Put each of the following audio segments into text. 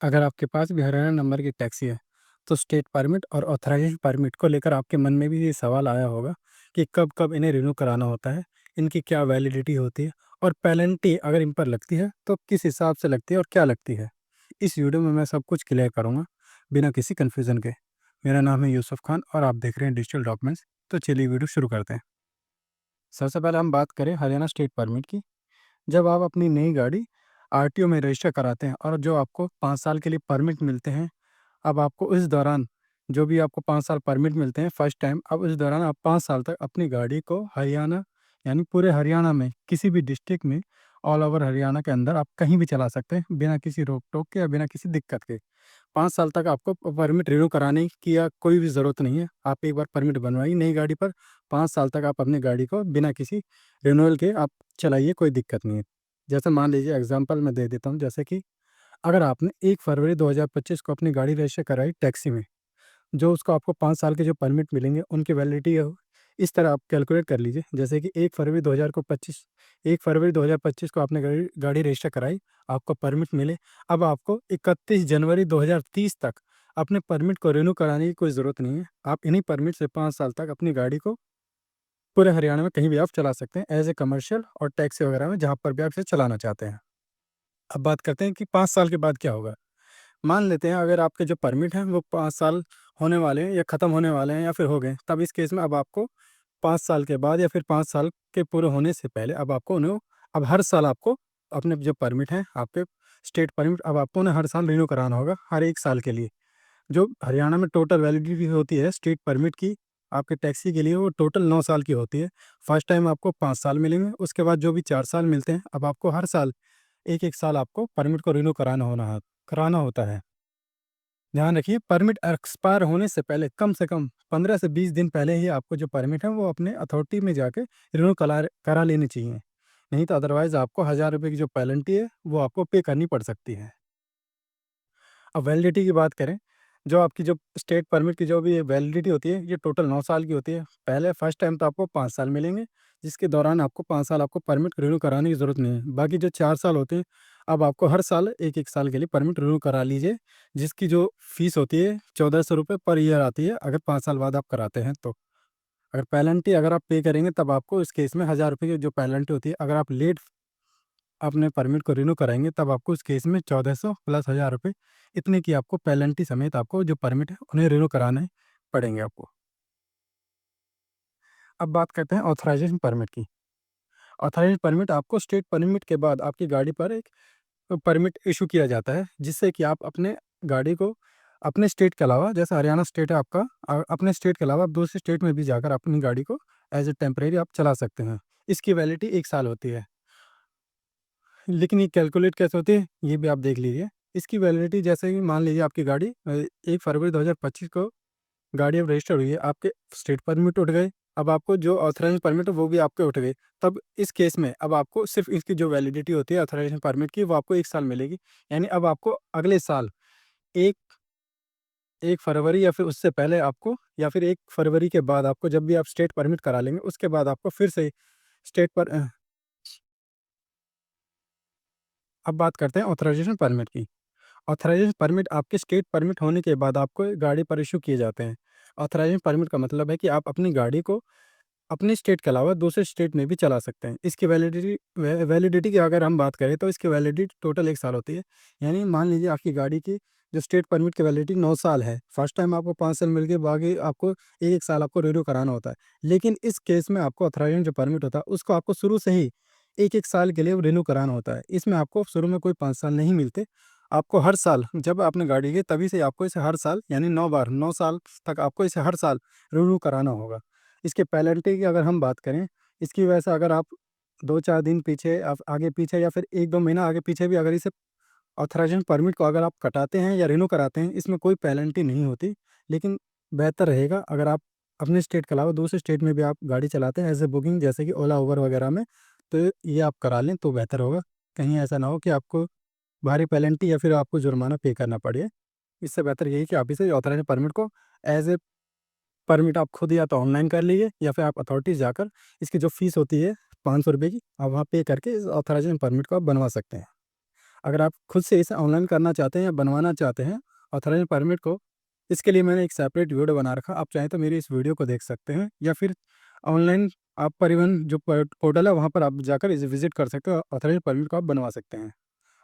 अगर आपके पास भी हरियाणा नंबर की टैक्सी है, तो स्टेट परमिट और ऑथराइजेशन परमिट को लेकर आपके मन में भी ये सवाल आया होगा कि कब कब इन्हें रिन्यू कराना होता है, इनकी क्या वैलिडिटी होती है और पेनल्टी अगर इन पर लगती है तो किस हिसाब से लगती है और क्या लगती है। इस वीडियो में मैं सब कुछ क्लियर करूँगा, बिना किसी कन्फ्यूज़न के। मेरा नाम है यूसुफ खान और आप देख रहे हैं डिजिटल डॉक्यूमेंट्स। तो चलिए वीडियो शुरू करते हैं। सबसे पहले हम बात करें हरियाणा स्टेट परमिट की। जब आप अपनी नई गाड़ी आरटीओ में रजिस्टर कराते हैं और जो आपको 5 साल के लिए परमिट मिलते हैं, अब आपको इस दौरान जो भी आपको 5 साल परमिट मिलते हैं फर्स्ट टाइम, अब इस दौरान आप 5 साल तक अपनी गाड़ी को हरियाणा यानी पूरे हरियाणा में किसी भी डिस्ट्रिक्ट में ऑल ओवर हरियाणा के अंदर आप कहीं भी चला सकते हैं बिना किसी रोक-टोक के या बिना किसी दिक्कत के। 5 साल तक आपको परमिट रिन्यू कराने की या कोई भी ज़रूरत नहीं है। आप एक बार परमिट बनवाइए नई गाड़ी पर, 5 साल तक आप अपनी गाड़ी को बिना किसी रिन्यूअल के आप चलाइए, कोई दिक्कत नहीं है। जैसे मान लीजिए एग्ज़ाम्पल मैं दे देता हूँ, जैसे कि अगर आपने 1 फरवरी 2025 को अपनी गाड़ी रजिस्टर कराई टैक्सी में, जो उसको आपको 5 साल के जो परमिट मिलेंगे उनकी वैलिडिटी इस तरह आप कैलकुलेट कर लीजिए, जैसे कि 1 फरवरी 2025 को आपने गाड़ी गाड़ी रजिस्टर कराई, आपको परमिट मिले। अब आपको 31 जनवरी 2030 तक अपने परमिट को रिन्यू कराने की कोई ज़रूरत नहीं है। आप इन्हीं परमिट से 5 साल तक अपनी गाड़ी को पूरे हरियाणा में कहीं भी आप चला सकते हैं एज़ ए कमर्शियल और टैक्सी वगैरह में, जहाँ पर भी आप इसे चलाना चाहते हैं। अब बात करते हैं कि 5 साल के बाद क्या होगा। मान लेते हैं अगर आपके जो परमिट हैं वो 5 साल होने वाले हैं या ख़त्म होने वाले हैं या फिर हो गए, तब इस केस में अब आपको 5 साल के बाद या फिर 5 साल के पूरे होने से पहले अब आपको उन्हें अब हर साल आपको अपने जो परमिट हैं आपके स्टेट परमिट, अब आपको उन्हें हर साल रिन्यू कराना होगा, हर 1 साल के लिए। जो हरियाणा में टोटल वैलिडिटी होती है स्टेट परमिट की, आपके टैक्सी के लिए वो टोटल 9 साल की होती है। फर्स्ट टाइम आपको 5 साल मिलेंगे, उसके बाद जो भी 4 साल मिलते हैं, अब आपको हर साल 1-1 साल आपको परमिट को रिन्यू कराना होता है। ध्यान रखिए, परमिट एक्सपायर होने से पहले कम से कम 15 से 20 दिन पहले ही आपको जो परमिट है वो अपने अथॉरिटी में जाके रिन्यू करा लेनी चाहिए। नहीं तो अदरवाइज़ आपको ₹1000 की जो पेनल्टी है वो आपको पे करनी पड़ सकती है। अब वैलिडिटी की बात करें, जो आपकी जो स्टेट परमिट की जो भी वैलिडिटी होती है, ये टोटल 9 साल की होती है। पहले फर्स्ट टाइम तो आपको 5 साल मिलेंगे, जिसके दौरान आपको 5 साल आपको परमिट रिन्यू कराने की ज़रूरत नहीं है। बाकी जो 4 साल होते हैं, अब आपको हर साल 1-1 साल के लिए परमिट रिन्यू करा लीजिए, जिसकी जो फ़ीस होती है ₹1400 पर ईयर आती है, अगर 5 साल बाद आप कराते हैं तो। अगर पेनल्टी अगर आप पे करेंगे तब आपको इस केस में ₹1000 की जो पेनल्टी होती है, अगर आप लेट अपने परमिट को रिन्यू कराएँगे तब आपको इस केस में 1400 प्लस ₹1000 इतने की आपको पेनल्टी समेत आपको जो परमिट है उन्हें रिन्यू कराने पड़ेंगे आपको। अब बात करते हैं ऑथराइज़ेशन परमिट की। ऑथराइज़ेशन परमिट आपको स्टेट परमिट के बाद आपकी गाड़ी पर एक परमिट इश्यू किया जाता है, जिससे कि आप अपने गाड़ी को अपने स्टेट के अलावा, जैसे हरियाणा स्टेट है आपका, अपने स्टेट के अलावा आप दूसरे स्टेट में भी जाकर अपनी गाड़ी को एज़ ए टेम्परेरी आप चला सकते हैं। इसकी वैलिडिटी 1 साल होती है। लेकिन ये कैलकुलेट कैसे होती है, ये भी आप देख लीजिए। इसकी वैलिडिटी जैसे कि मान लीजिए आपकी गाड़ी 1 फरवरी 2025 को गाड़ी अब रजिस्टर हुई है, आपके स्टेट परमिट उठ गए, अब आपको जो ऑथराइज़ेशन परमिट है वो भी आपके उठ गए। तब इस केस में अब आपको सिर्फ़ इसकी जो वैलिडिटी होती है ऑथराइज़ेशन परमिट की, वो आपको 1 साल मिलेगी। यानी अब आपको अगले साल 1 1 फरवरी या फिर उससे पहले आपको, या फिर 1 फरवरी के बाद आपको, जब भी आप स्टेट परमिट करा लेंगे, उसके बाद आपको फिर से स्टेट पर अब बात करते हैं ऑथराइज़ेशन परमिट की। ऑथराइज़ेशन परमिट आपके स्टेट परमिट होने के बाद आपको गाड़ी पर इश्यू किए जाते हैं। ऑथराइज़ेशन परमिट का मतलब है कि आप अपनी गाड़ी को अपने स्टेट के अलावा दूसरे स्टेट में भी चला सकते हैं। इसकी वैलिडिटी की अगर हम बात करें तो इसकी वैलिडिटी टोटल 1 साल होती है। यानी मान लीजिए आपकी गाड़ी की जो स्टेट परमिट की वैलिडिटी 9 साल है। फर्स्ट टाइम आपको 5 साल मिल गए, बाकी आपको 1-1 साल आपको रिन्यू कराना होता है। लेकिन इस केस में आपको ऑथराइज़ेशन जो परमिट होता है उसको आपको शुरू से ही 1-1 साल के लिए रिन्यू कराना होता है। इसमें आपको शुरू में कोई 5 साल नहीं मिलते। आपको हर साल जब आपने गाड़ी ली तभी से आपको इसे हर साल यानी 9 बार 9 साल तक आपको इसे हर साल रिन्यू कराना होगा। इसके पेनल्टी की अगर हम बात करें, इसकी वजह से अगर आप 2-4 दिन पीछे आप आगे पीछे या फिर 1-2 महीना आगे पीछे भी अगर इसे ऑथराइज़ेशन परमिट को अगर आप कटाते हैं या रिन्यू कराते हैं, इसमें कोई पेनल्टी नहीं होती। लेकिन बेहतर रहेगा अगर आप अपने स्टेट के अलावा दूसरे स्टेट में भी आप गाड़ी चलाते हैं एज़ ए बुकिंग, जैसे कि ओला, उबर वगैरह में, तो ये आप करा लें तो बेहतर होगा। कहीं ऐसा ना हो कि आपको भारी पेनल्टी या फिर आपको जुर्माना पे करना पड़े। इससे बेहतर यही कि आप इसे ऑथराइज़ेशन परमिट को एज़ ए परमिट आप खुद या तो ऑनलाइन कर लीजिए या फिर आप अथॉरिटीज़ जाकर इसकी जो फ़ीस होती है ₹500 की, आप वहाँ पे करके इस ऑथराइज़ेशन परमिट को आप बनवा सकते हैं। अगर आप खुद से इसे ऑनलाइन करना चाहते हैं या बनवाना चाहते हैं ऑथराइज़ेशन परमिट को, इसके लिए मैंने एक सेपरेट वीडियो बना रखा। आप चाहें तो मेरी इस वीडियो को देख सकते हैं, या फिर ऑनलाइन आप परिवहन जो पोर्टल है वहाँ पर आप जाकर इसे विज़िट कर सकते हो, ऑथराइज़ेशन परमिट को आप बनवा सकते हैं।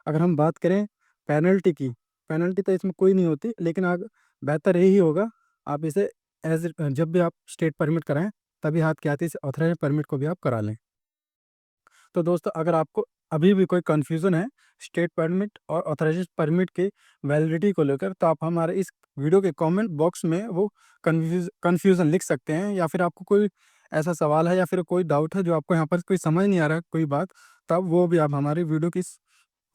अगर हम बात करें पेनल्टी की, पेनल्टी तो इसमें कोई नहीं होती, लेकिन आप बेहतर यही होगा आप इसे जब भी आप स्टेट परमिट कराएँ, तभी हाथ के हाथ इस ऑथराइज़ेशन परमिट को भी आप करा लें। तो दोस्तों, अगर आपको अभी भी कोई कन्फ्यूज़न है स्टेट परमिट और ऑथराइज़ेशन परमिट की वैलिडिटी को लेकर, तो आप हमारे इस वीडियो के कमेंट बॉक्स में वो कन्फ्यूज़न लिख सकते हैं, या फिर आपको कोई ऐसा सवाल है या फिर कोई डाउट है जो आपको यहाँ पर कोई समझ नहीं आ रहा है कोई बात, तब वो भी आप हमारी वीडियो की इस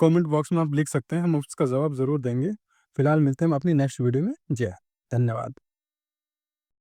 कमेंट बॉक्स में आप लिख सकते हैं, हम उसका जवाब ज़रूर देंगे। फिलहाल मिलते हैं हम अपनी नेक्स्ट वीडियो में। जय हिंद। धन्यवाद।